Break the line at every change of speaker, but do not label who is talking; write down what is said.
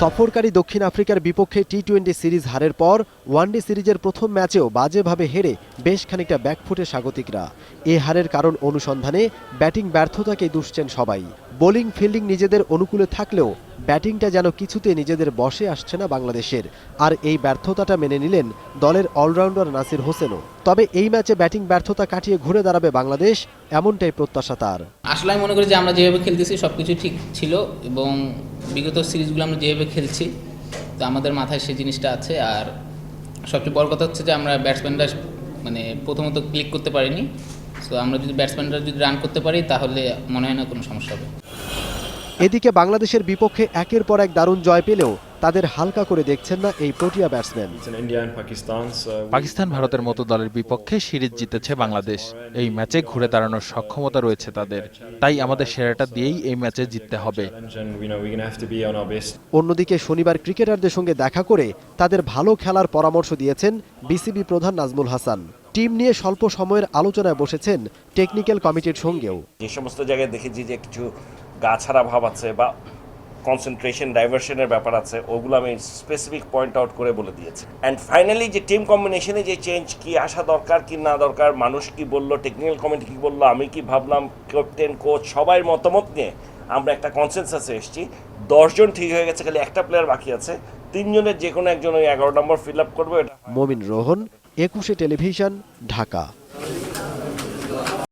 সফরকারী দক্ষিণ আফ্রিকার বিপক্ষে টি-20 সিরিজ হারের পর ওয়ানডে সিরিজের প্রথম ম্যাচেও বাজেভাবে হেরে বেশ খানিকটা ব্যাকফুটে স্বাগতিকরা। এ হারের কারণ অনুসন্ধানে ব্যাটিং ব্যর্থতাকেই দুষছেন সবাই। বোলিং ফিল্ডিং নিজেদের অনুকূলে থাকলেও ব্যাটিংটা যেন কিছুতে নিজেদের বশে আসছে না বাংলাদেশের। আর এই ব্যর্থতাটা মেনে নিলেন দলের অলরাউন্ডার নাসির হোসেনও। তবে এই ম্যাচে ব্যাটিং ব্যর্থতা কাটিয়ে ঘুরে দাঁড়াবে বাংলাদেশ, এমনটাই প্রত্যাশা তার।
আসলে আমি মনে করি যে আমরা যেভাবে খেলতেছি সবকিছু ঠিক ছিল এবং বিগত সিরিজগুলো আমরা যেভাবে খেলছি তো আমাদের মাথায় সেই জিনিসটা আছে। আর সবচেয়ে বড় কথা হচ্ছে যে আমরা ব্যাটসম্যানরা মানে প্রথমত ক্লিক করতে পারিনি। সো আমরা যদি ব্যাটসম্যানরা যদি রান করতে পারি তাহলে মনে হয় না কোনো সমস্যা হবে।
এদিকে বাংলাদেশের বিপক্ষে একের পর এক দারুণ জয় পেলেও তাদের হালকা করে দেখছেন না এই প্রোটিয়া ব্যাটসম্যান।
পাকিস্তান ভারতের মতো দলের বিপক্ষে সিরিজ জিতেছে বাংলাদেশ। এই ম্যাচে ঘুরে দাঁড়ানোর সক্ষমতা রয়েছে তাদের, তাই আমাদের সেরাটা দিয়েই এই ম্যাচে জিততে হবে।
অন্যদিকে শনিবার ক্রিকেটারদের সঙ্গে দেখা করে তাদের ভালো খেলার পরামর্শ দিয়েছেন বিসিবি প্রধান নাজমুল হাসান। টিম নিয়ে স্বল্প সময়ের আলোচনায় বসেছেন টেকনিক্যাল কমিটির সঙ্গেও।
যে সমস্ত জায়গায় দেখেছি যে কিছু গা ছাড়া ভাব আছে বা কনসেন্ট্রেশন ডাইভার্সনের ব্যাপার আছে, ওগুলো আমি স্পেসিফিক পয়েন্ট আউট করে বলে দিয়েছি। অ্যান্ড ফাইনালি যে টিম কম্বিনেশনে যে চেঞ্জ কি আসা দরকার কি না দরকার, মানুষ কি বললো, টেকনিক্যাল কমিটি কি বললো, আমি কি ভাবলাম, ক্যাপ্টেন কোচ সবাই মতামত নিয়ে আমরা একটা কনসেনসাসে এসেছি। 10 জন ঠিক হয়ে গেছে, খালি একটা প্লেয়ার বাকি আছে। 3 জনের যে কোনো একজন ওই 11 নম্বর ফিল আপ করবে।
মমিন রোহন, 21 টেলিভিশন, ঢাকা।